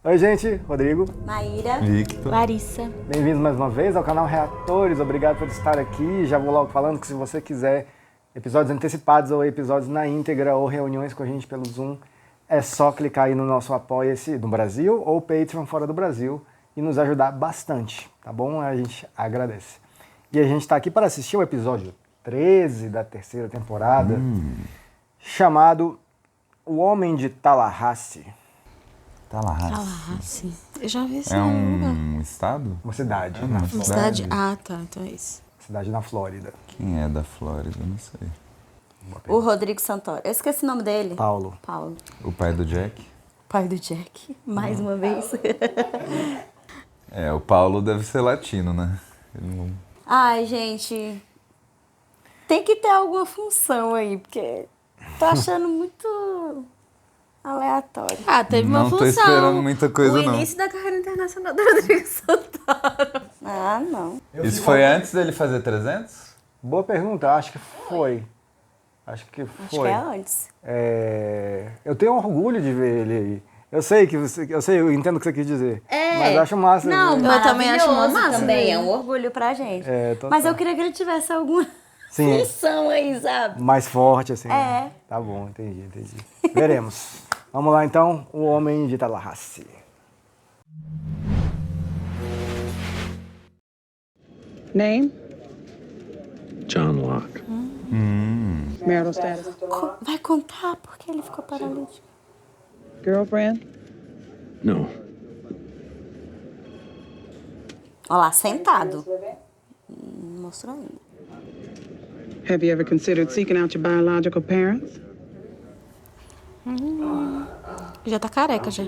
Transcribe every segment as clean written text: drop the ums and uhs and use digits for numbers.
Oi, gente, Rodrigo. Maíra. Victor. Larissa. Bem-vindos mais uma vez ao canal Reatores. Obrigado por estar aqui. Já vou logo falando que se você quiser episódios antecipados ou episódios na íntegra ou reuniões com a gente pelo Zoom, é só clicar aí no nosso Apoia-se do Brasil ou Patreon fora do Brasil e nos ajudar bastante, tá bom? A gente agradece. E a gente está aqui para assistir o episódio 13 da terceira temporada, chamado O Homem de Tallahassee. Tallahassee. Eu já vi esse É nome. um estado? Uma cidade. Uma Uma cidade? Ah, tá. Então é isso. Cidade na Flórida. Quem é da Flórida? Não sei. O Rodrigo Santoro. Eu esqueci o nome dele. Paulo. Paulo. O pai do Jack? Pai do Jack. Mais uma vez. É, o Paulo deve ser latino, né? Ele não... Ai, gente. Tem que ter alguma função aí, porque tô achando muito aleatório. Ah, teve uma Não tô função. esperando muita coisa, o não. início da carreira internacional do Rodrigo Santoro. Ah, não. Isso foi antes dele fazer 300? Boa pergunta, acho que foi. Acho que Acho que foi. é antes. Eu tenho orgulho de ver ele aí. Eu entendo o que você quis dizer. Mas acho massa. Não, ver. Eu também acho uma maravilhoso massa, também. né? É um orgulho pra gente. Total. Mas eu queria que ele tivesse alguma Sim. função aí, sabe? Mais forte, assim. É. Né? Tá bom, entendi. Veremos. Vamos lá, então. O Homem de Tallahassee. Name? John Locke. Marital status? Vai contar porque ele ficou paralítico. Girlfriend? No. Olha lá, sentado. Não mostrou ainda. Have you ever considered seeking out your biological parents? Já tá careca, já.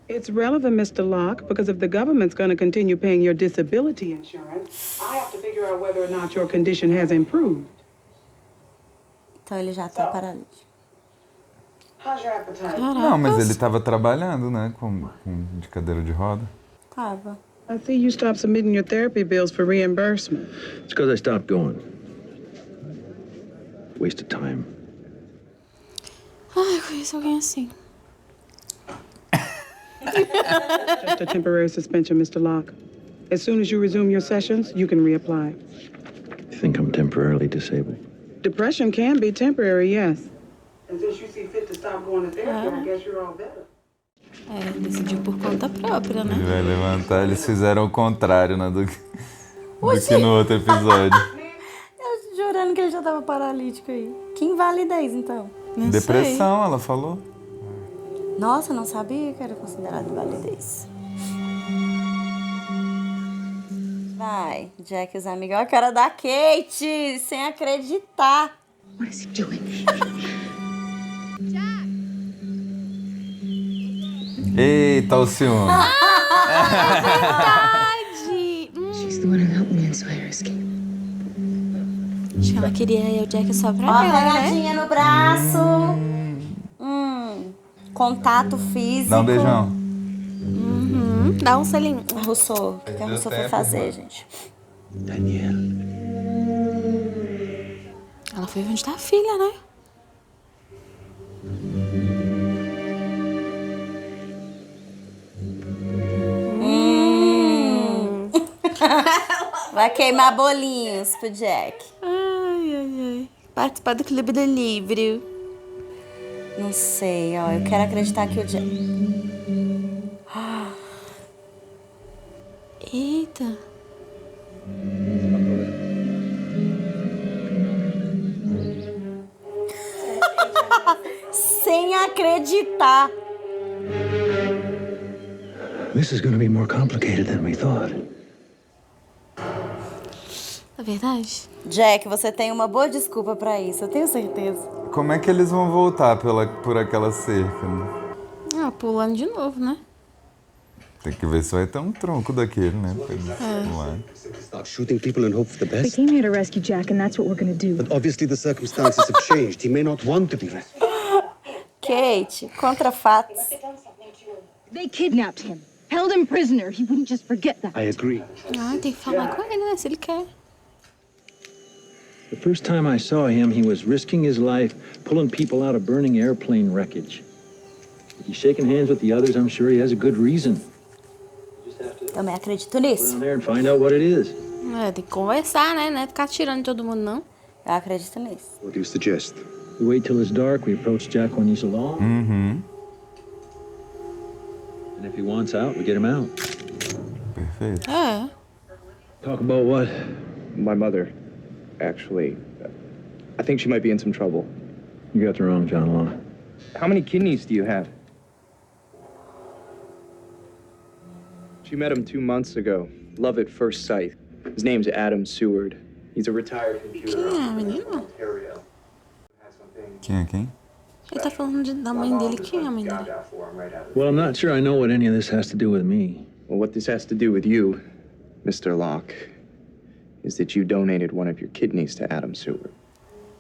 It's relevant, Mr. Locke, because if the government's going to continue paying your disability insurance, I have to figure out whether or not your condition has improved. Então ele já tá paralítico. How's your appetite? Não, mas ele tava trabalhando, né? De cadeira de roda. Tava. I see you stopped submitting your therapy bills for reimbursement. It's because I stopped going. Waste of time. Ai, eu conheço alguém assim. Just a temporary suspension, Mr. Locke. As soon as you resume your sessions, you can reapply. You think I'm temporarily disabled? Depression can be temporary, yes. And since you see fit to stop going to therapy, I guess you're all better. É, decidiu por conta própria, né? Ele vai levantar, eles fizeram o contrário, né? Do que no outro episódio. Eu jurando que ele já tava paralítico aí. Que invalidez, então. Não Depressão, ela falou. Nossa, não sabia que era considerado invalidez. Vai, Jack e os amigos. Olha a cara da Kate, sem acreditar. What is he doing? Eita, o ciúme. sei. She's the one who helped me in Sawyer escape. Acho que ela queria o Jack só pra Ó a ela, né? pegadinha no braço. Contato físico. Dá um beijão. Dá um selinho. A Rousseau. O que a Rousseau foi tempo, fazer, mano. gente? Daniel. Ela foi onde tá a filha, né? Vai queimar bolinhos pro Jack. Ai. Participar do Clube do Livro. Não sei, ó. Eu quero acreditar que o Jack... Eita. Sem acreditar. This is going to be more complicated than we thought. É verdade? Jack, você tem uma boa desculpa pra isso, eu tenho certeza. Como é que eles vão voltar por aquela cerca, né? Ah, pulando de novo, né? Tem que ver se vai ter um tronco daquele, né? Pra eles pularem. Start shooting people and hope for the We best. came here to rescue Jack, and that's what we're gonna do. But obviously the circumstances have changed. He may not want to be rescued. Kate, contra fatos. They kidnapped him, held him prisoner. He wouldn't just forget that. I agree. Ah, tem que falar com ele, né? Se ele quer. The first time I saw him, he was risking his life, pulling people out of burning airplane wreckage. He's shaking hands with the others. I'm sure he has a good reason. Também acredito Put nisso. him there and find out what it is. É, tem que conversar, né? Não é ficar tirando em todo mundo, não. Eu acredito nisso. What is the gist? We wait till it's dark. We approach Jack when he's alone. Uhum. And if he wants out, we get him out. Perfeito. É. Talk about what? My mother, actually. I think she might be in some trouble. You got the wrong John Law. How many kidneys do you have? She met him 2 months ago. Love at first sight. His name's Adam Seward. He's a retired computer. Quem é, menino? Quem é quem? Ele tá falando da mãe dele. Quem é a mãe dele? Well, I'm not sure I know what any of this has to do with me. Well, what this has to do with you, Mr. Locke, is that you donated one of your kidneys to Adam Seward.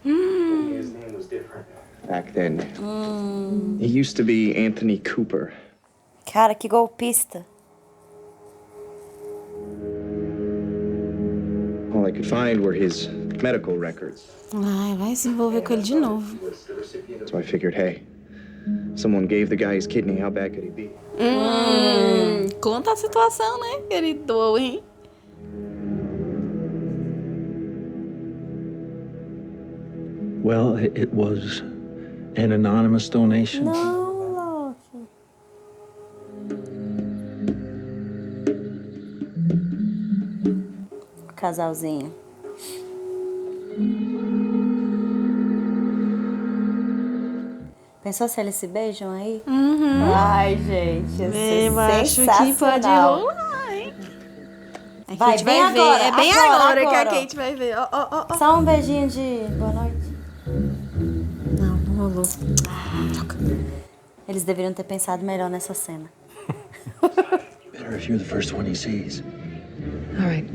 His name was different back then. He used to be Anthony Cooper. Cara, que golpista. All I could find were his medical records. Ai, vai se envolver com ele de novo. So I figured, hey, someone gave the guy his kidney, how bad could he be? Conta a situação, né? Que ele doou, hein? Well, it was an anonymous donation. Não, Loki. Casalzinho. Pensou se eles se beijam aí? Ai, gente, ia ser Eu acho que pode sensacional. rolar, hein? A Vai, Kate bem vai ver. agora, É bem agora, agora que a agora. Kate vai ver. Ó, ó, ó, ó. Só um beijinho de boa noite. Não, não rolou. Eles deveriam ter pensado melhor nessa cena. Better if you're the first one he sees. All right.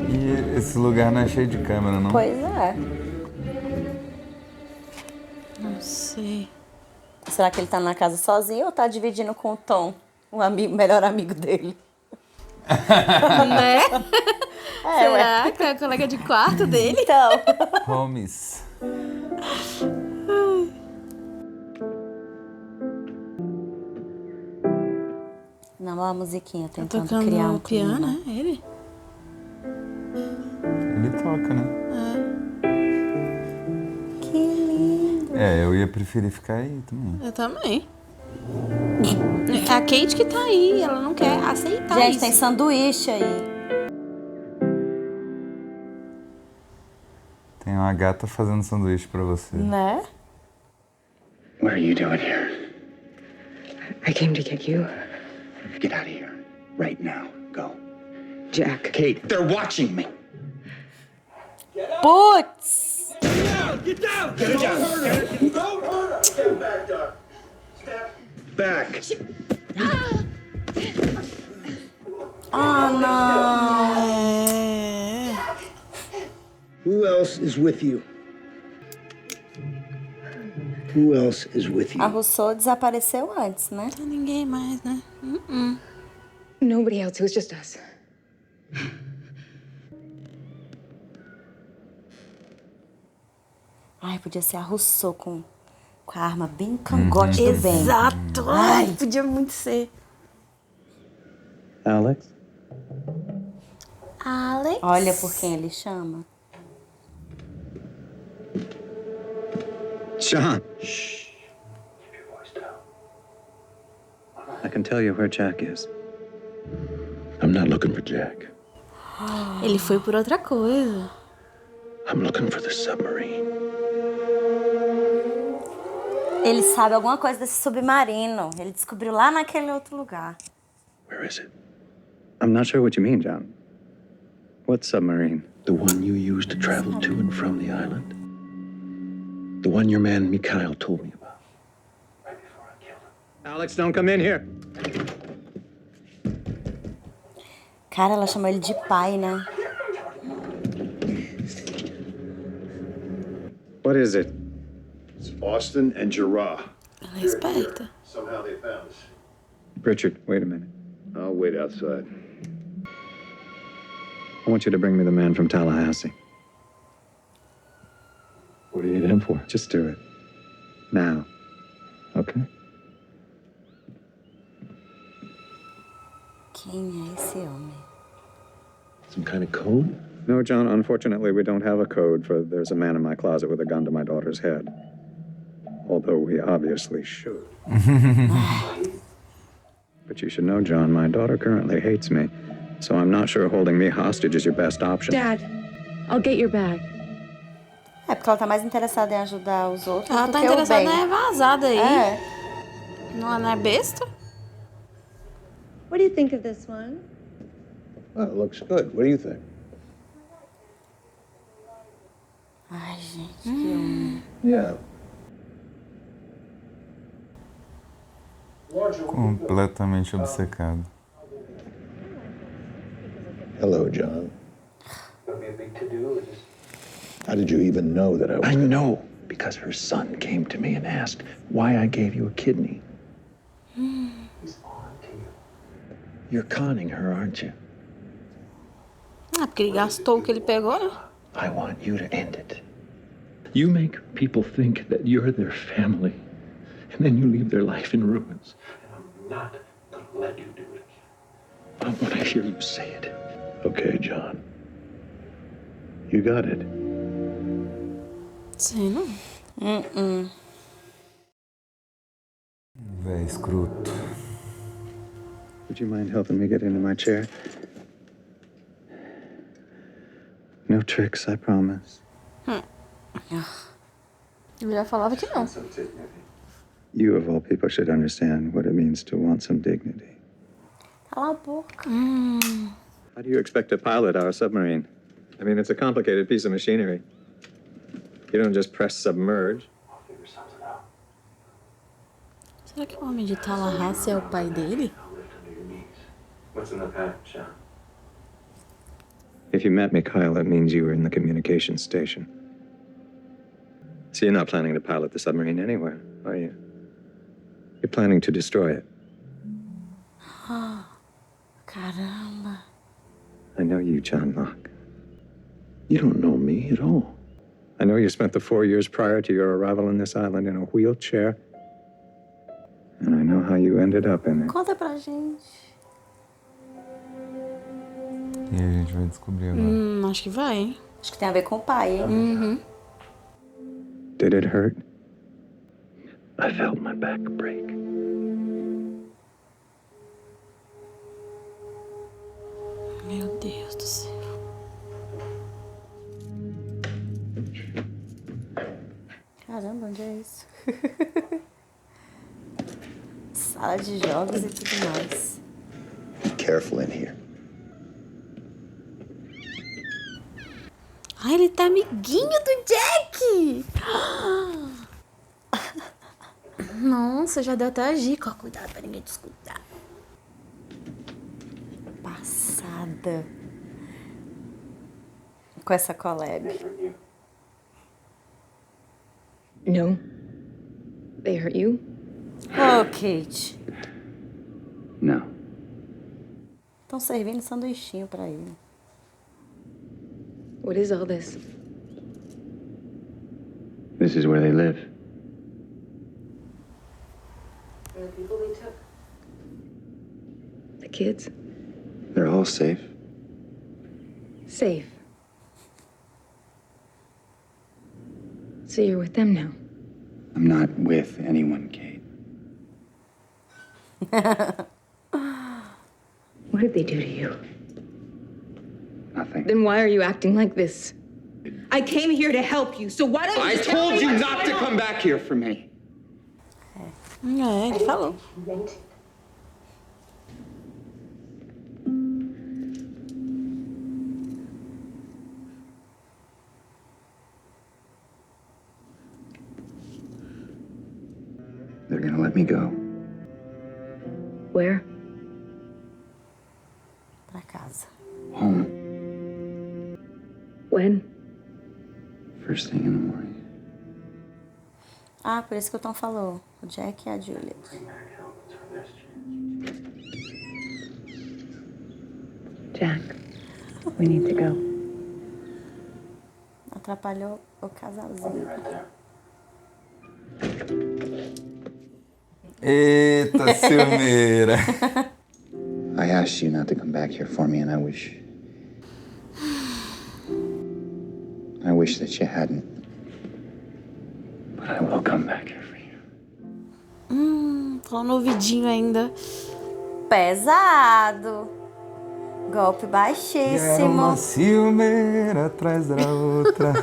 E esse lugar não é cheio de câmera, não? Pois é. Não sei. Será que ele tá na casa sozinho ou tá dividindo com o Tom, o amigo, melhor amigo dele? Né? É, ué. Será que é a colega de quarto dele? Então. Holmes. Não, ó a musiquinha Tá tentando tocando criar um o piano, clima. é ele? Ele toca, né? Que lindo. É, eu ia preferir ficar aí também. Eu também. É a Kate que tá aí, ela não quer aceitar Gente, isso. tem sanduíche aí. Tem uma gata fazendo sanduíche pra você. Né? What are you doing here? I came to get you, Get out of here. Right now. Go. Jack. Kate, they're watching me. Putz! Back. Ah, não. É. Who else is with you? Who else is with A you? Rousseau desapareceu antes, né? Não tem ninguém mais, né? Nobody else. It was just us. Ai, podia ser a Rousseau com a arma bem cangote do bem. Exato! Ai, podia muito ser. Alex? Alex? Olha por quem ele chama. Sean. Shh. Keep your voice down. I can tell you where Jack is. I'm not looking for Jack. Ele foi por outra coisa. I'm looking for the submarine. Ele sabe alguma coisa desse submarino. Ele descobriu lá naquele outro lugar. Where is it? I'm not sure what you mean, John. What submarine? The one you used to travel to and from the island? The one your man Mikhail told me about. Right before I killed him. Alex, don't come in here. Cara, ela chamou ele de pai, né? What is it? It's Austin and Gerard. Ela é esperta. Somehow they found us. Richard, wait a minute. I'll wait outside. I want you to bring me the man from Tallahassee. What do you need him for? Just do it. Now. Okay? Quem é esse homem? Some kind of code? No, John, unfortunately, we don't have a code for there's a man in my closet with a gun to my daughter's head. Although we obviously should. But you should know, John, my daughter currently hates me, so I'm not sure holding me hostage is your best option. Dad, I'll get your bag. É porque ela tá mais interessada em ajudar os outros Ela do tá que o interessada bem. em vazada aí. É. Não é besta? What do you think of this one? Well, it looks good. What do you think? Ai, gente, que homem. Yeah. Completamente obcecado. Hello, John. How did you even know that I was... I know, because her son came to me and asked why I gave you a kidney. You're conning her, aren't you? Ah, porque ele gastou o que ele pegou, né? I want you to end it. You make people think that you're their family, and then you leave their life in ruins. And I'm not gonna let you do it. I want to hear you say it. Okay, John. You got it. Sei não. Véi, escroto. Would you mind helping me get into my chair? No tricks, I promise. Ele já falava que não. You, of all people, should understand what it means to want some dignity. Cala a boca. How do you expect to pilot our submarine? I mean, it's a complicated piece of machinery. You don't just press submerge. Será que o homem de Tallahassee é o pai dele? What's in the pack, John? If you met Mikhail, it means you were in the communications station. So you're not planning to pilot the submarine anywhere, are you? You're planning to destroy it. Caramba. I know you, John Locke. You don't know me at all. I know you spent the 4 years prior to your arrival on this island in a wheelchair. And I know how you ended up in it. Conta pra gente. E aí a gente vai descobrir agora. Acho que vai, hein? Acho que tem a ver com o pai, hein? Did it hurt? I felt my back break. Meu Deus do céu. Caramba, onde é isso? Sala de jogos e tudo mais. Be careful in here. Ai, ele tá amiguinho do Jack! Nossa, já deu até a dica. Ó, cuidado pra ninguém te escutar. Passada. Com essa collab. No. They hurt you? Oh, Kate. No. Estão servindo sanduichinho pra ele. What is all this? This is where they live. The people they took? The kids? They're all safe. Safe. So you're with them now? I'm not with anyone, Kate. What did they do to you? Nothing. Then why are you acting like this? I came here to help you, so why don't you I just tell told me you what's not to going on? come back here for me. É, ele falou. They're gonna let me go. Where? Pra casa. Home. When? First thing in the morning. Ah, por isso que o Tom falou. O Jack e a Juliet. Jack, we need to go. Atrapalhou o casalzinho. Eita, ciumeira. I asked you not to come back here for me, and I wish that you hadn't. But I will come back here for you. Falando no ouvidinho ainda. Pesado. Golpe Era baixíssimo. uma ciumeira atrás da outra.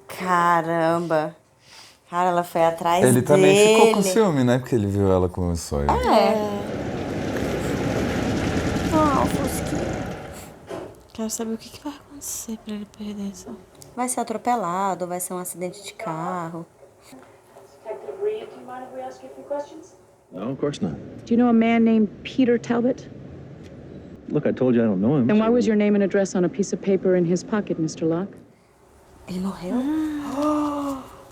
Caramba. Cara, ela foi atrás Ele dele. também ficou com ciúme, né? Porque ele viu ela com o sonho. Ah, Fosquinha. Quero saber o que vai acontecer pra ele perder isso. Vai ser atropelado, vai ser um acidente de carro. Detective Reed, do you mind if we ask you a few questions? No, of course not. Do you know a man named Peter Talbot? Look, I told you I don't know him. Then why was your name and address on a piece of paper in his pocket, Mr. Locke? Ele morreu?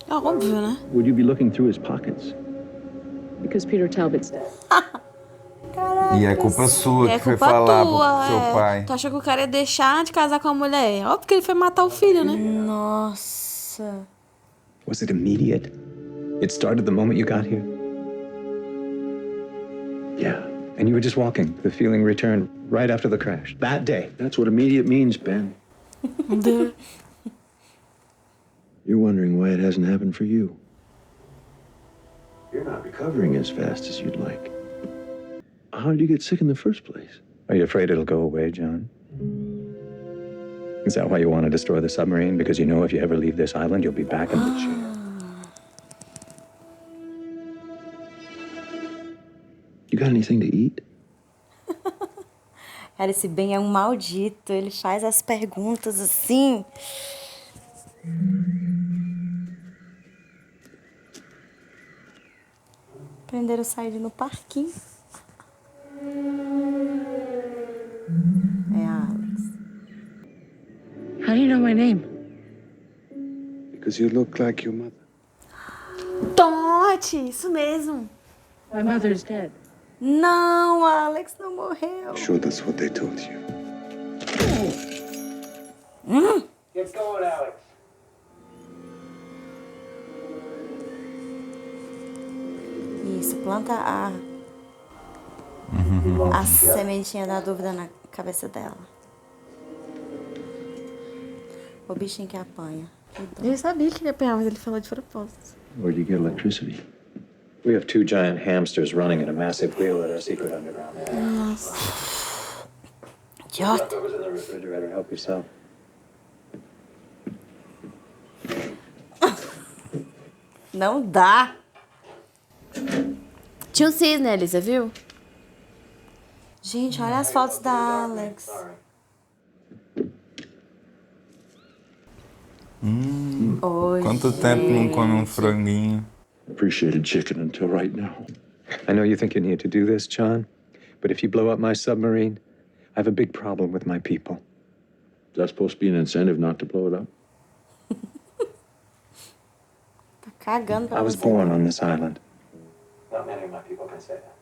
É óbvio, né? Would you be looking through his pockets? Because Peter Talbot's dead. E é culpa sua É que foi culpa falar tua, pro seu pai. Tu achou que o cara ia deixar de casar com a mulher? Óbvio que ele foi matar o filho, né? Nossa. Was it immediate? It started the moment you got here? Yeah. And you were just walking. The feeling returned right after the crash. That day. That's what immediate means, Ben. You're wondering why it hasn't happened for you. You're not recovering as fast as you'd like. How did you get sick in the first place? Are you afraid it'll go away, John? Is that why you want to destroy the submarine? Because you know if you ever leave this island, you'll be back in the jail. You got anything to eat? Cara, esse Ben é um maldito. Ele faz as perguntas assim. Prenderam o Said no parquinho. É a Alex. How do you know my name? Because you look like your mother. Tote, isso mesmo. My mother's dead. Não, a Alex não morreu. Sure, that's what they told you. Get going, Alex. Isso, planta a sementinha da dúvida na cabeça dela. O bichinho que apanha. Ele sabia que ele ia apanhar, mas ele falou de propósito. Where do you get electricity? We have 2 giant hamsters running in a massive wheel at our secret underground. Nossa. Idiota. Leftovers in the refrigerator. Help yourself. Não dá. Tinha um cisne, Elisa, viu? Gente, olha as fotos da Alex. Oi, Quanto tempo não come um franguinho? Appreciated chicken until right now. I know you think you need to do this, John, but if you blow up my submarine, I have a big problem with my people. Is that supposed to be an incentive not to blow it up? Tá cagando pra I was você. born on this island. Not many of my people can say that.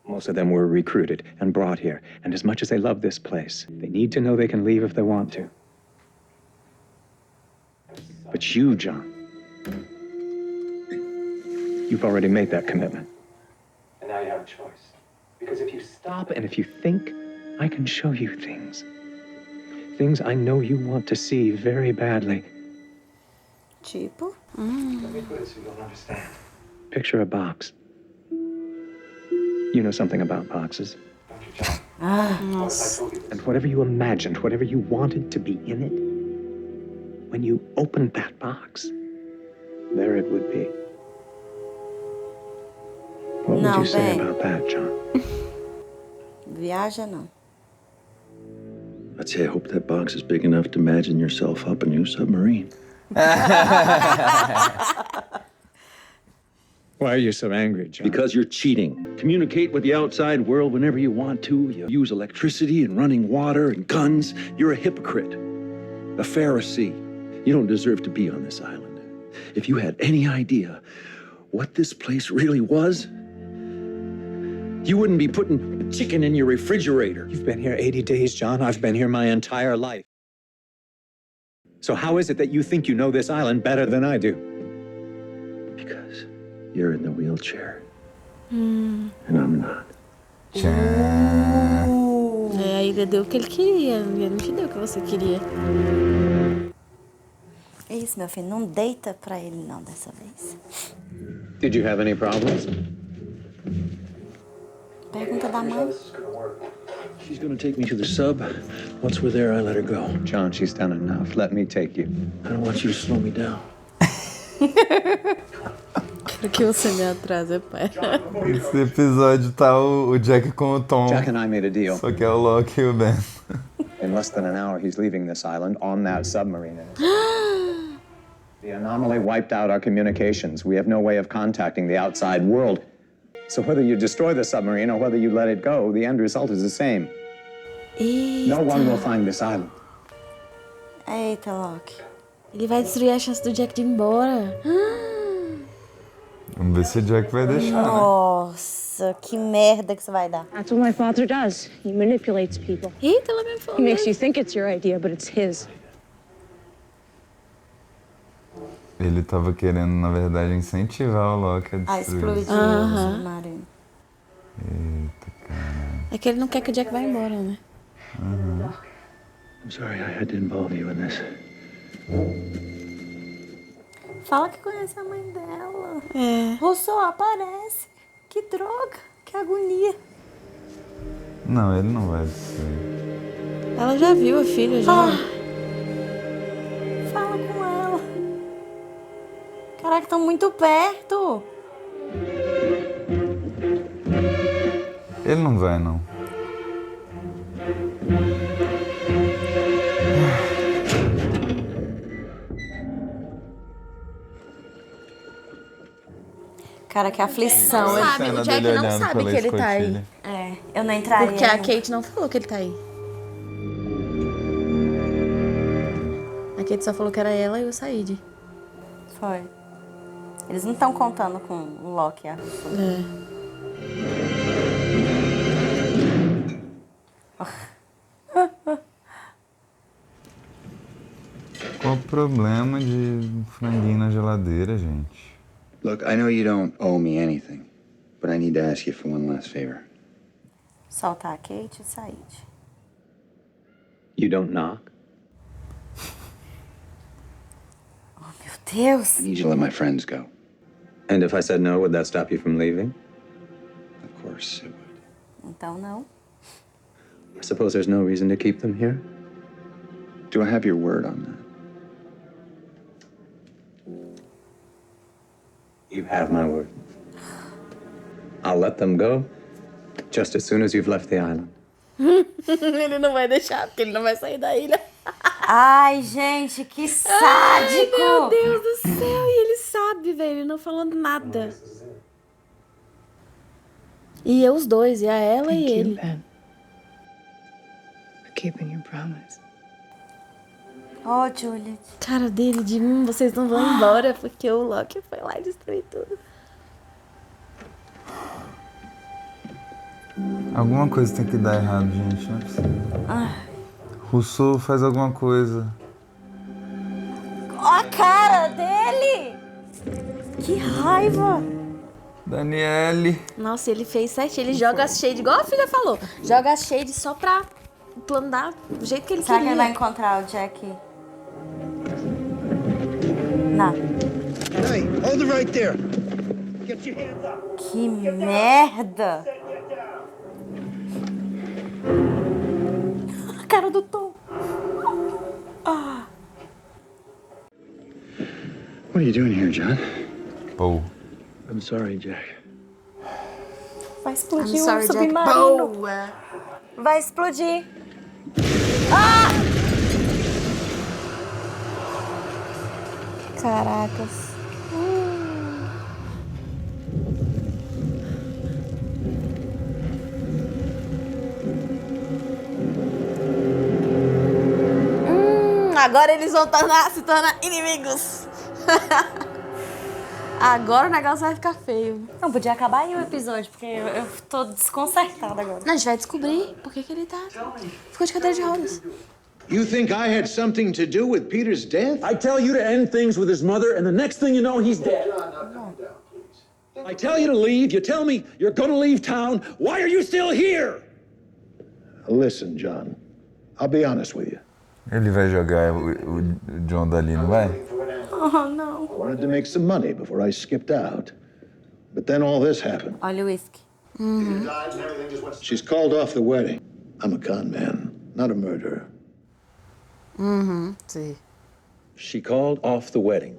Most of them were recruited and brought here, and as much as they love this place, they need to know they can leave if they want to. But you, John, you've already made that commitment. And now you have a choice. Because if you Stop, and if you think, I can show you things. Things I know you want to see very badly. Tipo? let me put it so you'll understand. Picture a box. You know something about boxes. Don't you, John? What if I told you this? And whatever you imagined, whatever you wanted to be in it, when you opened that box, there it would be. What would No, you say babe. about that, John? Viaja não. I'd say I hope that box is big enough to imagine yourself up a new submarine. Why are you so angry, John? Because you're cheating. Communicate with the outside world whenever you want to. You use electricity and running water and guns. You're a hypocrite, a Pharisee. You don't deserve to be on this island. If you had any idea what this place really was, you wouldn't be putting chicken in your refrigerator. You've been here 80 days, John. I've been here my entire life. So how is it that you think you know this island better than I do? Because you're in the wheelchair. And I'm not. É, aí ele deu o que ele queria. Ele não te deu o que você queria. Isso, meu filho. Não deita pra ele, não, dessa vez. Did you have any problems? Pergunta da mãe. She's gonna take me to the sub. Once we're there, I let her go. John, she's done enough. Let me take you. I don't want you to slow me down. Quero que você me atrase, pai. Esse episódio tá o Jack com o Tom. Jack and I made a deal. Só que é o Locke e o Ben. In less than an hour, he's leaving this island on that submarine. The anomaly wiped out our communications. We have no way of contacting the outside world. So whether you destroy the submarine or whether you let it go, the end result is the same. No one will find this island. Eita, Locke. Ele vai destruir a chance do Jack de ir embora. Vamos ver se o Jack vai deixar, né? Nossa, que merda que isso vai dar. That's what my father does. He manipulates people. Eita, ela me falou. He makes you think it's your idea, but it's his. Ele tava querendo, na verdade, incentivar o Locke a A destruir. explodir o submarino. Eita, cara. É que ele não quer que o Jack vá embora, né? I'm sorry I had to involve you in this. Fala que conhece a mãe dela. É. Rousseau, aparece. Que droga, que agonia. Não, ele não vai destruir. Ela já viu a filha, já. Fala com ela. Caraca, estão muito perto. Ele não vai, não. Cara, que aflição. Não sabe, cena o Jack dele não olhando sabe pela que ele tá aí. escotilha. É, eu não entraria. Porque a não. Kate não falou que ele tá aí. A Kate só falou que era ela e o Said. Foi. Eles não estão contando com o Locke. É. Qual o problema de franguinho na geladeira, gente? Look, I know you don't owe me anything, but I need to ask you for one last favor. Soltar a Kate e o Said. You don't knock? Oh, meu Deus. I need you to let my friends go. And if I said no, would that stop you from leaving? Of course it would. Então não. I suppose there's no reason to keep them here? Do I have your word on that? You have my word. I'll let them go just as soon as you've left the island. Ele não vai deixar, porque ele não vai sair da ilha. Ai, gente, que sádico. Ai, meu Deus do céu. E ele sabe, velho, não falando nada. E eu os dois, e a ela e ele. Ben. For keeping your promise. Oh, Juliet. Cara dele de vocês não vão embora, porque o Locke foi lá e destruiu tudo. Alguma coisa tem que dar errado, gente. Não é possível. Rousseau faz alguma coisa. Ó a cara dele. Que raiva. Daniele. Nossa, ele fez certinho. Ele joga as shades, igual a filha falou. Joga as shades só pra o plano dar do jeito que ele Será que queria. ele vai encontrar o Jack? Não. Hey, hold it right there. Get your hands up. Que merda. A cara do Tom. What are you doing here, John? Pô. I'm sorry, Jack. Vai explodir I'm sorry, o Jack. submarino. Boa. Vai explodir. Caracas. Agora eles vão se tornar inimigos. Agora o negócio vai ficar feio. Não, podia acabar aí o episódio, porque eu tô desconcertada agora. Não, a gente vai descobrir por que ele tá... Ficou de cadeira de rodas. You think I had something to do with Peter's death? I tell you to end things with his mother, and the next thing you know, he's dead. I tell you to leave, you tell me you're gonna leave town. Why are you still here? Listen, John, I'll be honest with you. Ele vai jogar o John dali, não vai? Oh, não. I wanted to make some money before I skipped out. But then all this happened. Olha o whisky. She's called off the wedding. I'm a con man, not a murderer. Sim. She called off the wedding.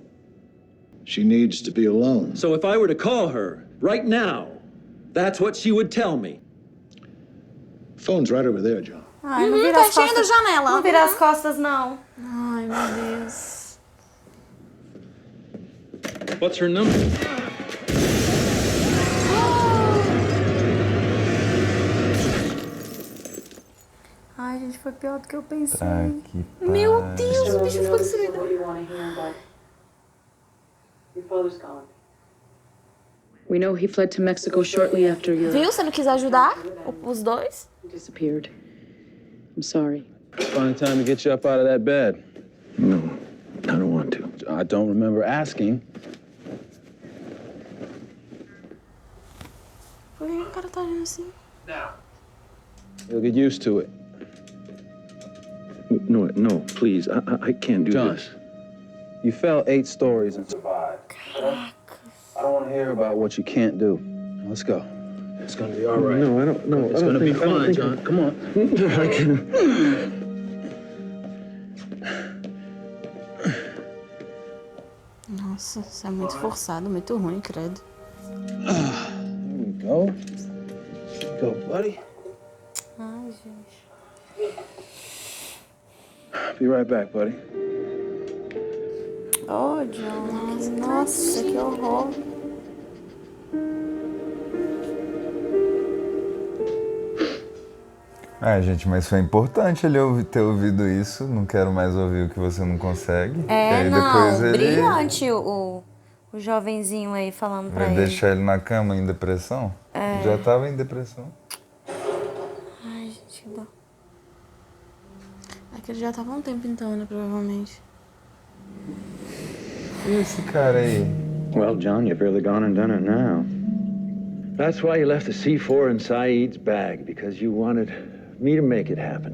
She needs to be alone. So if I were to call her right now, that's what she would tell me. Phone's right over there, John. Ai, não vira as pertinho da costas. janela. Não vira as costas, não. Ai, meu Deus. What's her number? Ai, gente, foi pior do que eu pensei. Tá que Meu pariu. Deus, o bicho ficou destruído. What do you want to hear about? Your father's gone. We know he fled to Mexico shortly after your Viu? Você não quis ajudar os dois? disappeared. I'm sorry. Find time to get you up out of that bed. No, I don't want to. I don't remember asking. Por que o cara tá agindo assim? You'll get used to it. No, please. I can't do John, this. you fell 8 stories and survived. I don't want to hear about what you can't do. Now, let's go. It's gonna be all right. No, I don't. No, It's gonna be fine, John. Come on. I can. Nossa, isso é muito forçado, muito ruim, credo. Here we go. Go, buddy. Ai, gente. Be right back, buddy. Oh, John. Nossa, que horror. Ah, gente, mas foi importante ele ter ouvido isso. Não quero mais ouvir o que você não consegue. E É, aí não, depois ele brilhante o jovenzinho aí falando pra vai ele. deixar ele na cama em depressão. É. Já tava em depressão. Ai, gente, que dó. É que ele já tava há um tempo então, né, provavelmente. E esse cara aí? Well, John, you've really gone and done it now. That's why you left the C4 in Saeed's bag, because you wanted me to make it happen.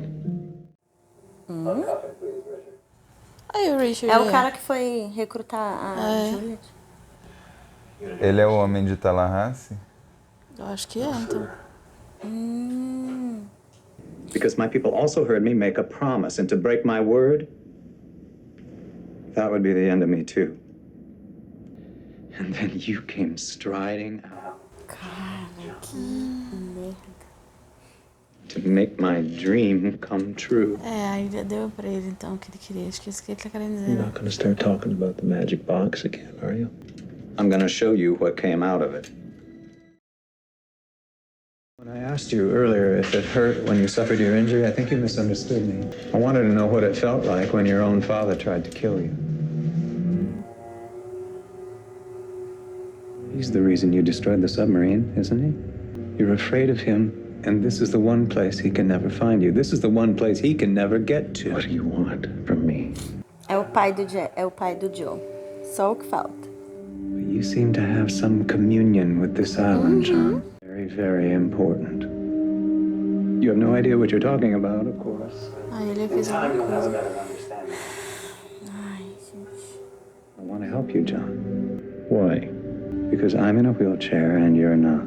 Aí o Richard. É o cara que foi recrutar a Juliet. Ele é o homem de Tallahassee? Eu acho que é, então. Because my people also heard me make a promise, and to break my word, that would be the end of me, too. And then you came striding out Cara, que merda. to make my dream come true. É, aí deu pra ele então o que ele queria. Acho que é isso que ele tá querendo dizer. You're né? not going to start talking about the magic box again, are you? I'm going to show you what came out of it. When I asked you earlier if it hurt when you suffered your injury, I think you misunderstood me. I wanted to know what it felt like when your own father tried to kill you. He's the reason you destroyed the submarine, isn't he? You're afraid of him, and this is the one place he can never find you. This is the one place he can never get to. What do you want from me? É o pai do Joe. Só o que falta. But you seem to have some communion with this island, John. Very, very important. You have no idea what you're talking about, of course. Aí ele fez alguma coisa. Ai, gente. I want to help you, John. Why? Because I'm in a wheelchair and you're not.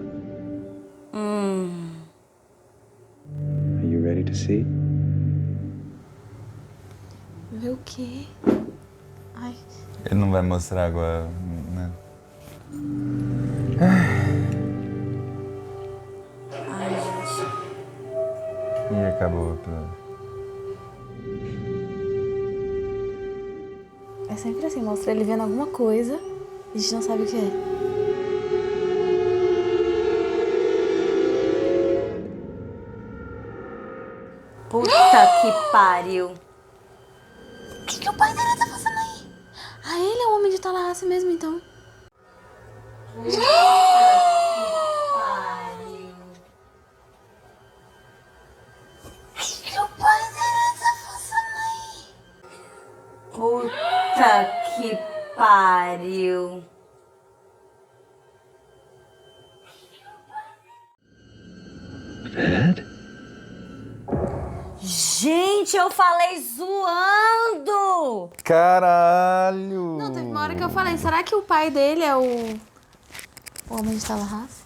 Are you ready to see? Ver o quê? Ai. Ele não vai mostrar agora, né? Ai, gente. E acabou o episódio. É sempre assim, mostra ele vendo alguma coisa e a gente não sabe o que é. Puta que pariu. O que o pai dele tá fazendo aí? Ah, ele é o homem de Tallahassee mesmo, então. O que o pai dele tá fazendo aí? Puta que pariu. Bad? Gente, eu falei zoando! Caralho! Não, teve uma hora que eu falei, será que o pai dele é o Homem de Tallahassee?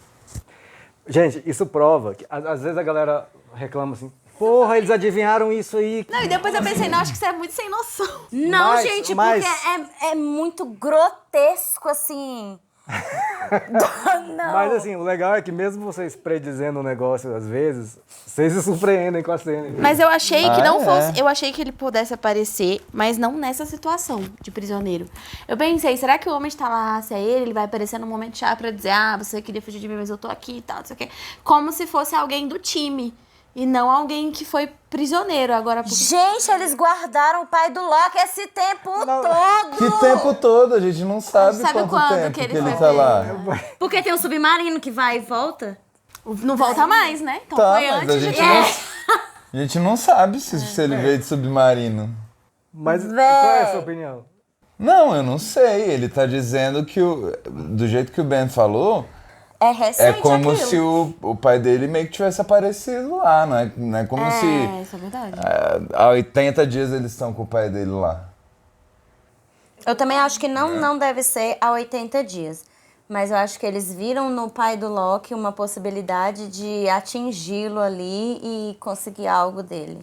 Gente, isso prova que às vezes a galera reclama assim, porra, eles adivinharam isso aí. Não, e depois eu pensei, não, acho que você é muito sem noção. Não, Mas- gente, mas- porque é muito grotesco, assim. Não. Mas assim, o legal é que mesmo vocês predizendo o negócio às vezes, vocês se surpreendem com a cena. Mas eu achei que não é. fosse. Eu achei que ele pudesse aparecer, mas não nessa situação de prisioneiro. Eu pensei, será que o Homem de Tallahassee é ele? Ele vai aparecer no momento chave pra dizer, você queria fugir de mim, mas eu tô aqui e tal, não sei o quê. Como se fosse alguém do time. E não alguém que foi prisioneiro. Agora, Gente, eles guardaram o pai do Loki esse tempo todo. Que tempo todo? A gente não sabe, Sabe quanto quando tempo que ele ele foi tá lá. Porque tem um submarino que vai e volta. não volta mais, né? Então Tá, foi mas antes a de... gente, a gente não sabe se ele veio de submarino. Mas qual é a sua opinião? Não, eu não sei. Ele tá dizendo que do jeito que o Ben falou, É recente é como aquilo. se o pai dele meio que tivesse aparecido lá, não é como se isso é verdade. há 80 dias eles estão com o pai dele lá. Eu também acho que não deve ser há 80 dias. Mas eu acho que eles viram no pai do Loki uma possibilidade de atingi-lo ali e conseguir algo dele.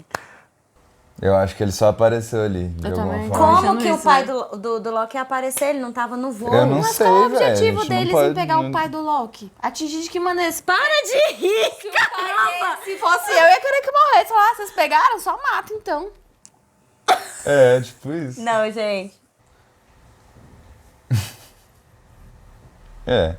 Eu acho que ele só apareceu ali, de alguma também. forma. Como achando que o isso, pai né? do Loki ia aparecer? Ele não tava no voo. Eu não Mas sei, qual o velho. objetivo A gente não deles pode- em pegar o pai do Loki? Atingir de que maneira? Para de rir, caramba! Se fosse eu ia querer que morresse. Falar, vocês pegaram? Só mata, então. É, tipo isso. Não, gente. É.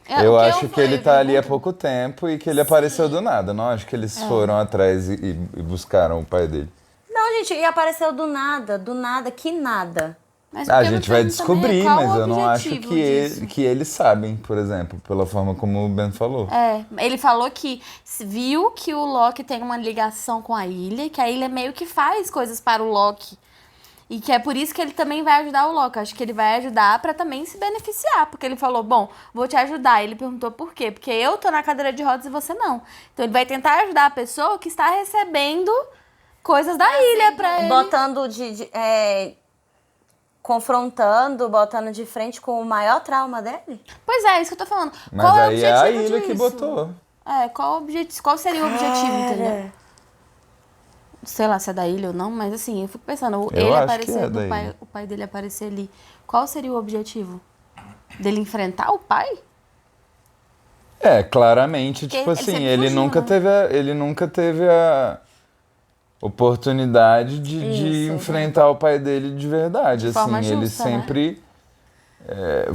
É, Eu o acho que ele tá ali há pergunto- pouco tempo e que ele apareceu do nada. Não acho que eles foram atrás e buscaram o pai dele. Não, gente, e apareceu do nada, que nada. Mas A o que eu não gente vai entendo também descobrir, é qual mas o eu não acho objetivo disso. que eles sabem, por exemplo, pela forma como o Ben falou. Ele falou que viu que o Loki tem uma ligação com a ilha, que a ilha meio que faz coisas para o Loki. E que é por isso que ele também vai ajudar o Loki. Acho que ele vai ajudar pra também se beneficiar. Porque ele falou, bom, vou te ajudar. Ele perguntou por quê? Porque eu tô na cadeira de rodas e você não. Então ele vai tentar ajudar a pessoa que está recebendo coisas da ilha pra ele. Botando confrontando, botando de frente com o maior trauma dele? Pois é, isso que eu tô falando. Mas Qual é o aí é a objetivo ilha que disso? botou. Qual seria o objetivo, entendeu? Sei lá se é da ilha ou não, mas assim, eu fico pensando, ele acho aparecer, que é da ilha. o pai dele aparecer ali, qual seria o objetivo? Dele enfrentar o pai? É, claramente, Porque tipo ele assim, sempre ele fugiu, nunca teve a oportunidade de Isso. enfrentar o pai dele de verdade. De forma Assim, ele justa, né? sempre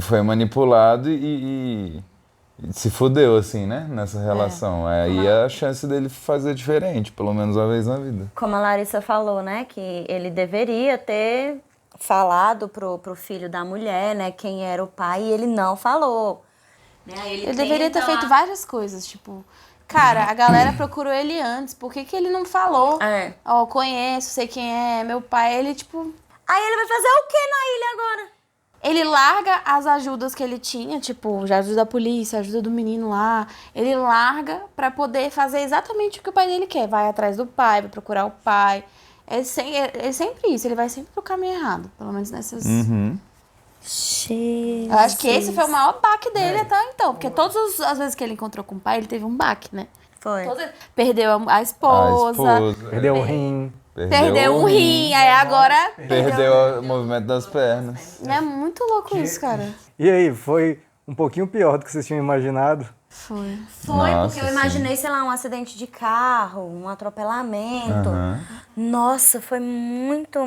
foi manipulado e se fudeu, assim, né? Nessa relação. Aí a chance dele fazer diferente, pelo menos uma vez na vida. Como a Larissa falou, né? Que ele deveria ter falado pro filho da mulher, né? Quem era o pai, e ele não falou. Né? Ele deveria ter feito várias coisas, tipo... Cara, a galera procurou ele antes, por que ele não falou? Ó, conheço, sei quem é, meu pai, ele, tipo... Aí ele vai fazer o que na ilha agora? Ele larga as ajudas que ele tinha, tipo, já ajuda da polícia, ajuda do menino lá. Ele larga pra poder fazer exatamente o que o pai dele quer. Vai atrás do pai, vai procurar o pai. É sempre isso, ele vai sempre pro caminho errado. Pelo menos nessas... Jesus. Eu acho que esse foi o maior baque dele até então. Porque todas as vezes que ele encontrou com o pai, ele teve um baque, né? Foi. Perdeu a esposa. Perdeu o rim. Perdeu um rim. Aí agora... Perdeu o movimento das pernas. É muito louco isso, cara. E aí, foi um pouquinho pior do que vocês tinham imaginado? Foi. Foi, Nossa, porque eu sim. imaginei, sei lá, um acidente de carro, um atropelamento. Nossa, foi muito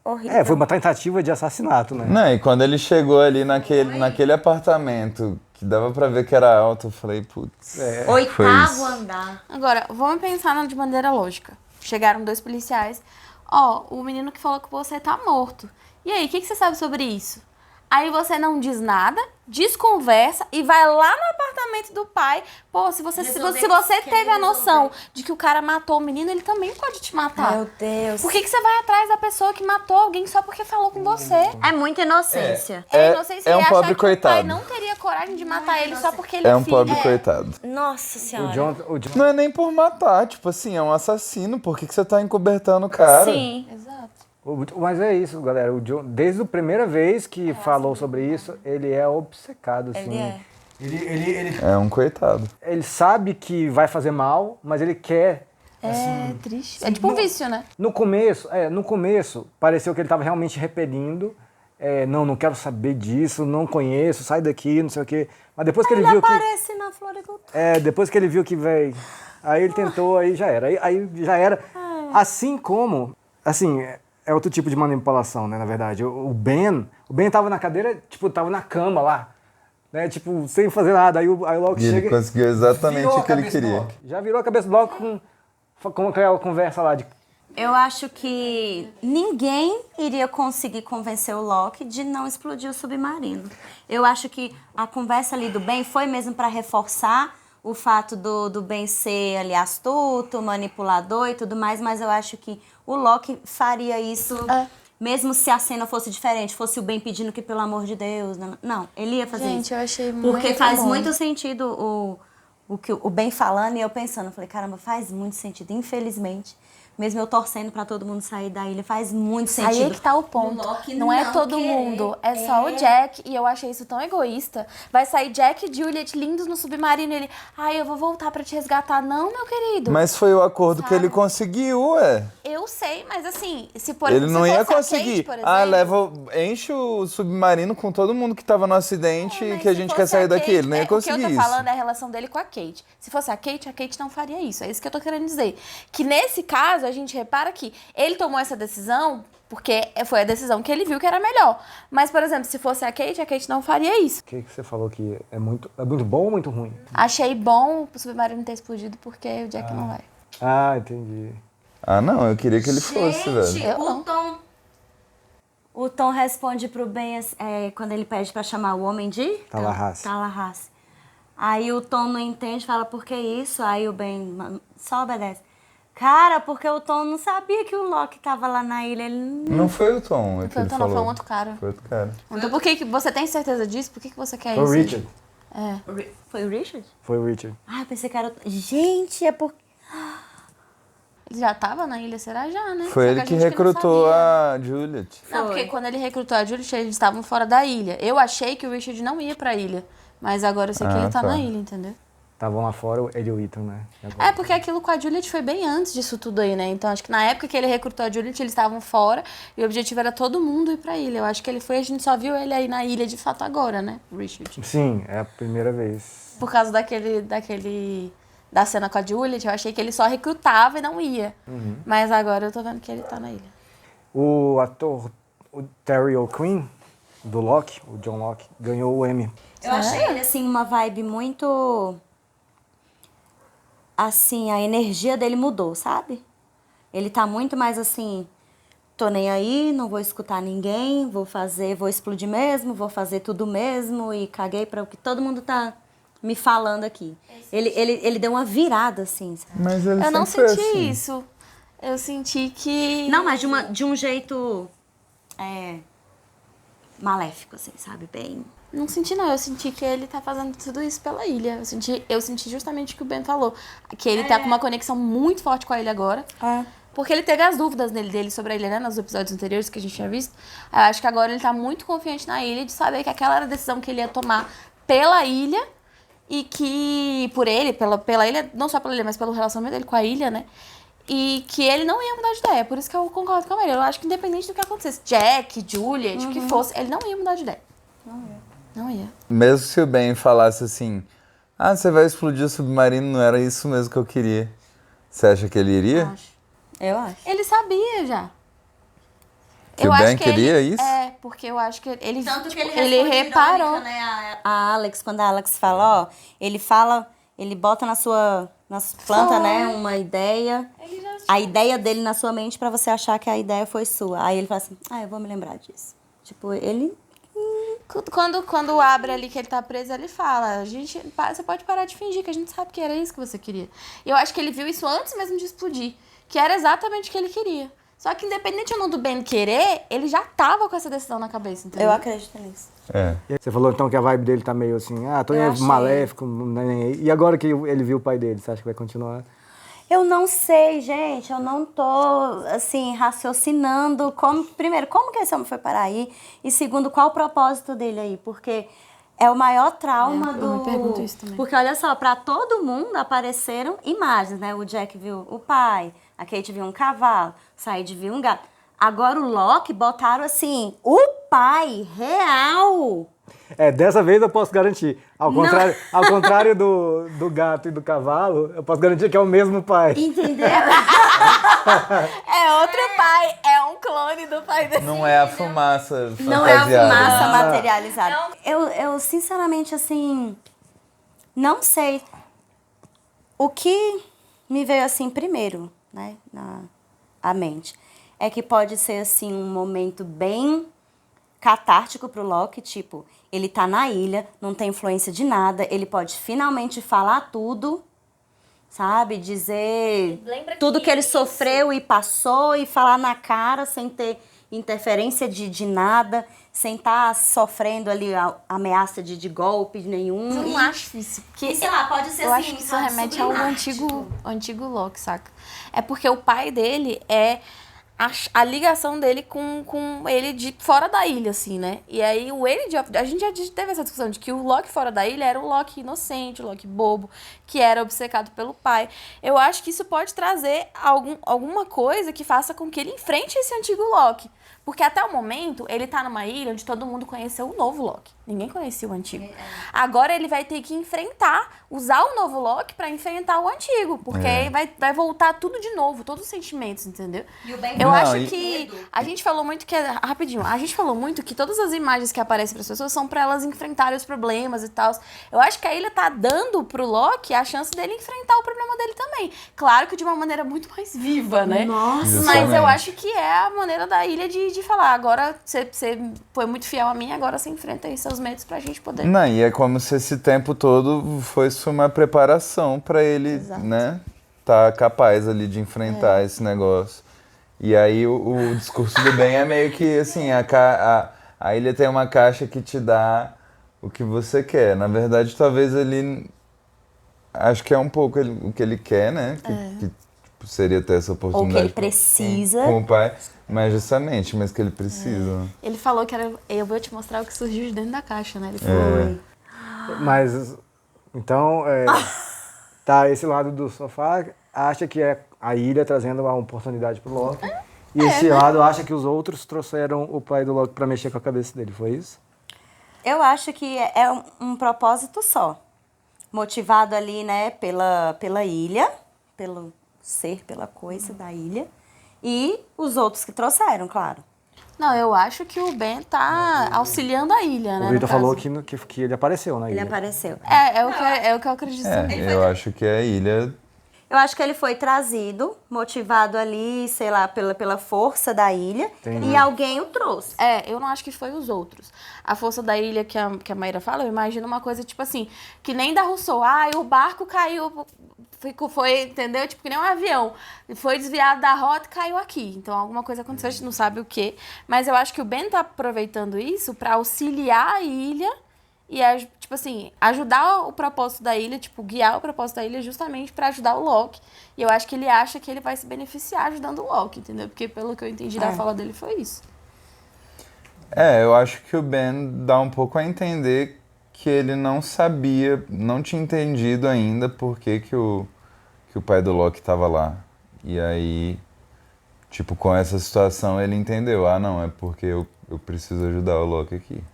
horrível. Foi uma tentativa de assassinato, né? Não, e quando ele chegou ali naquele apartamento, que dava pra ver que era alto, eu falei, putz. foi isso. 8º andar. Agora, vamos pensar de maneira lógica. Chegaram 2 policiais. Ó, o menino que falou que você tá morto. E aí, o que você sabe sobre isso? Aí você não diz nada, desconversa e vai lá no apartamento do pai. Pô, se você teve a noção de que o cara matou o menino, ele também pode te matar. Meu Deus. Por que você vai atrás da pessoa que matou alguém só porque falou com você? É muita inocência. É inocência é um e achar pobre que o pai coitado. não teria coragem coragem de matar ele só porque ele É um filho. pobre coitado. Nossa senhora. O John Não é nem por matar, tipo assim, é um assassino. Por que você tá encobertando o cara? Sim. Exato. Mas é isso, galera. O John, desde a primeira vez que falou sobre isso, ele é obcecado, assim. Ele é. É um coitado. Ele sabe que vai fazer mal, mas ele quer. É triste. É tipo um vício, né? No começo, pareceu que ele estava realmente repelindo. Não quero saber disso, não conheço, sai daqui, não sei o quê. Mas depois que ele viu aparece na floricultura. depois que ele viu que, velho, aí ele tentou, aí já era. Aí já era. Assim como, assim, é outro tipo de manipulação, né, na verdade. O Ben tava na cadeira, tipo, tava na cama lá, né, tipo, sem fazer nada. Aí o Locke E chega ele conseguiu exatamente virou o que a ele cabeça do queria. Locke. Já virou a cabeça do Locke com aquela conversa lá de... Eu acho que ninguém iria conseguir convencer o Locke de não explodir o submarino. Eu acho que a conversa ali do Ben foi mesmo para reforçar o fato do Ben ser ali astuto, manipulador e tudo mais, mas eu acho que o Locke faria isso mesmo se a cena fosse diferente, fosse o Ben pedindo que, pelo amor de Deus... Não, ele ia fazer isso. Gente, eu achei muito Porque faz bom. muito sentido o que o Ben falando e eu pensando. Eu falei, caramba, faz muito sentido. Infelizmente, mesmo eu torcendo pra todo mundo sair da ilha, faz muito sentido. Aí é que tá o ponto. Não é todo mundo, é só o Jack. E eu achei isso tão egoísta. Vai sair Jack e Juliet lindos no submarino e ele... Ai, eu vou voltar pra te resgatar. Não, meu querido. Mas foi o acordo que ele conseguiu, ué. Eu sei, mas assim, se por Ele não ia fosse a conseguir. Kate, por exemplo, Enche o submarino com todo mundo que tava no acidente e que a gente quer sair daqui. Ele não ia conseguir isso. O que eu isso. tô falando é a relação dele com a Kate. Se fosse a Kate não faria isso. É isso que eu tô querendo dizer. Que nesse caso, a gente repara que ele tomou essa decisão porque foi a decisão que ele viu que era melhor. Mas, por exemplo, se fosse a Kate não faria isso. O que você falou que é muito bom ou muito ruim? Achei bom o submarino ter explodido porque o Jack não vai. Ah, entendi. Ah, não, eu queria que ele fosse, velho. O Tom responde pro Ben quando ele pede pra chamar o homem de... Tallahassee. Aí o Tom não entende, fala, por que isso? Aí o Ben só obedece. Cara, porque o Tom não sabia que o Locke tava lá na ilha. Ele Não foi o Tom, Não foi o Tom, não, foi um outro cara. Foi outro cara. Então por que você tem certeza disso? Por que você quer Foi isso? o Richard. Foi o Richard? Foi o Richard. Ah, eu pensei que era... Gente, é porque... Ele já tava na ilha, será já, né? Foi Só ele a que gente não recrutou sabia. a Juliet. Não, porque quando ele recrutou a Juliet, eles estavam fora da ilha. Eu achei que o Richard não ia pra ilha. Mas agora eu sei que ele tá na ilha, entendeu? Estavam lá fora, ele e o Ethan, né? É, porque aquilo com a Juliet foi bem antes disso tudo aí, né? Então acho que na época que ele recrutou a Juliet, eles estavam fora e o objetivo era todo mundo ir pra ilha. Eu acho que ele foi, a gente só viu ele aí na ilha de fato agora, né? O Richard. Sim, é a primeira vez. Por causa da cena com a Juliet, eu achei que ele só recrutava e não ia. Mas agora eu tô vendo que ele tá na ilha. O ator, o Terry O'Quinn, do Locke, o John Locke, ganhou o Emmy. Eu achei ele, assim, uma vibe muito... Assim, a energia dele mudou, sabe? Ele tá muito mais assim... Tô nem aí, não vou escutar ninguém, vou explodir mesmo, vou fazer tudo mesmo e caguei para o que todo mundo tá me falando aqui. Ele deu uma virada, assim, sabe? Mas ele Eu não sempre senti foi assim. isso. Eu senti que... Não, mas de um jeito maléfico, assim, sabe? Bem... Não senti, não. Eu senti que ele tá fazendo tudo isso pela ilha. Eu senti justamente o que o Ben falou. Que ele tá com uma conexão muito forte com a ilha agora. Porque ele teve as dúvidas dele sobre a ilha, né? Nos episódios anteriores que a gente tinha visto. Eu acho que agora ele tá muito confiante na ilha de saber que aquela era a decisão que ele ia tomar pela ilha. E que por ele, pela ilha, não só pela ilha, mas pelo relacionamento dele com a ilha, né? E que ele não ia mudar de ideia. Por isso que eu concordo com a Maria. Eu acho que independente do que acontecesse, Jack, Juliet, o que fosse, ele não ia mudar de ideia. Não ia. Mesmo se o Ben falasse assim, você vai explodir o submarino, não era isso mesmo que eu queria. Você acha que ele iria? Eu acho. Ele sabia já. Que o Ben queria isso? É, porque eu acho que ele... Tanto que ele reparou. Irônica, né? A Alex, quando a Alex fala, ele bota nas plantas, né, uma ideia. A ideia dele na sua mente pra você achar que a ideia foi sua. Aí ele fala assim, eu vou me lembrar disso. Tipo, ele... Quando abre ali que ele tá preso, ele fala, você pode parar de fingir que a gente sabe que era isso que você queria. E eu acho que ele viu isso antes mesmo de explodir, que era exatamente o que ele queria. Só que independente ou não do Ben querer, ele já tava com essa decisão na cabeça, entendeu? Eu acredito nisso. Você falou então que a vibe dele tá meio assim, tô Eu achei. maléfico, nem aí. E agora que ele viu o pai dele, você acha que vai continuar? Eu não sei, gente. Eu não tô, assim, raciocinando como... Primeiro, como que esse homem foi parar aí? E segundo, qual o propósito dele aí? Porque é o maior trauma do... Eu me pergunto isso também. Porque, olha só, pra todo mundo apareceram imagens, né? O Jack viu o pai, a Kate viu um cavalo, o Said viu um gato. Agora o Locke botaram, assim, o pai real... Dessa vez eu posso garantir. Ao contrário do gato e do cavalo, eu posso garantir que é o mesmo pai. Entendeu? É outro pai, é um clone do pai dele. Não é a fumaça fantasiada. Não é a fumaça materializada. Eu, sinceramente, assim, não sei. O que me veio, assim, primeiro, né, à mente, é que pode ser, assim, um momento bem catártico pro Locke, tipo, ele tá na ilha, não tem influência de nada, ele pode finalmente falar tudo, sabe? Dizer tudo que ele sofreu e passou e falar na cara sem ter interferência de nada, sem estar sofrendo ali a ameaça de golpe nenhum. Eu não acho isso. Que, sei lá, pode ser eu assim, acho que isso sabe, remete ao antigo Locke, saca? É porque o pai dele é a ligação dele com ele de fora da ilha, assim, né? E aí o ele a gente já teve essa discussão de que o Locke fora da ilha era o Locke inocente, o Locke bobo, que era obcecado pelo pai. Eu acho que isso pode trazer alguma coisa que faça com que ele enfrente esse antigo Locke. Porque até o momento, ele tá numa ilha onde todo mundo conheceu o novo Locke. Ninguém conhecia o antigo. Agora ele vai ter que usar o novo Locke pra enfrentar o antigo. Porque aí vai voltar tudo de novo, todos os sentimentos, entendeu? Eu acho que a gente falou muito que... Rapidinho. A gente falou muito que todas as imagens que aparecem pras pessoas são pra elas enfrentarem os problemas e tal. Eu acho que a ilha tá dando pro Locke a chance dele enfrentar o problema dele também. Claro que de uma maneira muito mais viva, né? Nossa! Mas eu acho que é a maneira da ilha de falar, agora você foi muito fiel a mim, agora você enfrenta aí seus medos pra gente poder... Não, e é como se esse tempo todo fosse uma preparação pra ele, né, tá capaz ali de enfrentar esse negócio. E aí o discurso do bem é meio que assim, a ilha tem uma caixa que te dá o que você quer. Na verdade, talvez ele... Acho que é um pouco o que ele quer, né, que seria ter essa oportunidade. Ou que ele precisa. Com o pai. Mas justamente, mas que ele precisa. Ele falou que eu vou te mostrar o que surgiu de dentro da caixa, né? Ele falou. Mas, então, tá esse lado do sofá, acha que é a ilha trazendo uma oportunidade pro Locke. E esse lado acha que os outros trouxeram o pai do Locke pra mexer com a cabeça dele, foi isso? Eu acho que é um propósito só. Motivado ali, né, pela ilha, pelo ser, pela coisa da ilha. E os outros que trouxeram, claro. Não, eu acho que o Ben tá auxiliando a ilha, né? O Vitor falou que ele apareceu na ilha. Ele apareceu. É o que eu acredito. Eu acho que a ilha... Eu acho que ele foi trazido, motivado ali, sei lá, pela força da ilha. Entendi. E alguém o trouxe. Eu não acho que foi os outros. A força da ilha que a Maíra fala, eu imagino uma coisa tipo assim, que nem da Rousseau. O barco caiu, foi, entendeu? Tipo que nem um avião. Foi desviado da rota e caiu aqui. Então alguma coisa aconteceu, a gente não sabe o quê. Mas eu acho que o Ben tá aproveitando isso pra auxiliar a ilha e, tipo assim, ajudar o propósito da ilha, tipo, guiar o propósito da ilha justamente pra ajudar o Locke. E eu acho que ele acha que ele vai se beneficiar ajudando o Locke, entendeu? Porque pelo que eu entendi da fala dele foi isso. Eu acho que o Ben dá um pouco a entender que ele não sabia, não tinha entendido ainda por que o pai do Locke estava lá. E aí, tipo, com essa situação ele entendeu. Não, é porque eu preciso ajudar o Locke aqui.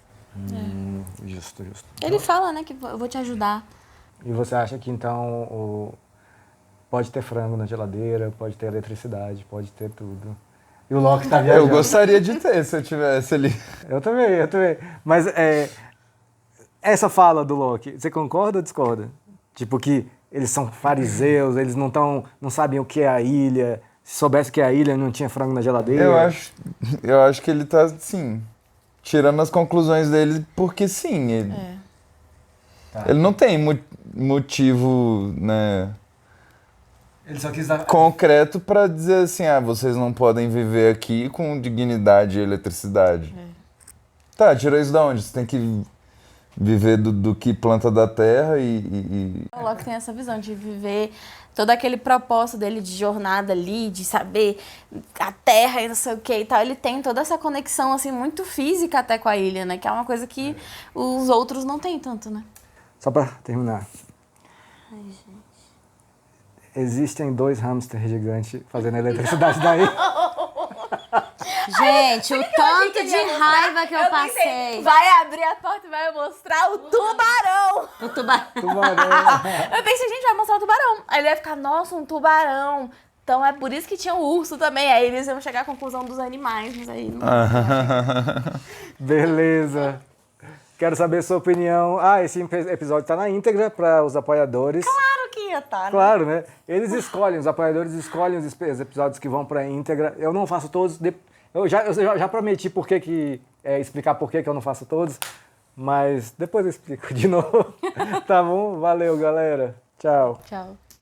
Justo. Ele fala, né, que eu vou te ajudar. E você acha que então pode ter frango na geladeira, pode ter eletricidade, pode ter tudo. E o Locke tá viajando. Eu gostaria de ter se eu tivesse ali. Eu também. Mas essa fala do Locke, você concorda ou discorda? Tipo que eles são fariseus, eles não sabem o que é a ilha. Se soubesse que é a ilha, não tinha frango na geladeira. Eu acho que ele tá, sim, tirando as conclusões dele porque sim. Ele não tem motivo, né, Ele só quis dar... concreto pra dizer assim, vocês não podem viver aqui com dignidade e eletricidade. Tá, tirou isso da onde? Você tem que viver do que planta da terra e... O Loki tem essa visão de viver todo aquele propósito dele de jornada ali, de saber a terra e não sei o que e tal. Ele tem toda essa conexão, assim, muito física até com a ilha, né? Que é uma coisa que os outros não têm tanto, né? Só pra terminar. Ai, gente. Existem 2 hamsters gigantes fazendo a eletricidade daí. Gente, o tanto de raiva que eu passei. Pensei, vai abrir a porta e vai mostrar o tubarão. O tubarão. Eu pensei, gente, vai mostrar o tubarão. Aí ele vai ficar, nossa, um tubarão. Então é por isso que tinha o urso também. Aí eles iam chegar à conclusão dos animais, mas aí não. Beleza. Quero saber a sua opinião. Esse episódio tá na íntegra para os apoiadores. Claro que ia estar, né? Claro, né? Eles escolhem, os apoiadores escolhem os episódios que vão pra íntegra. Eu não faço todos. Eu já prometi explicar por que eu não faço todos, mas depois eu explico de novo. Tá bom? Valeu, galera. Tchau. Tchau.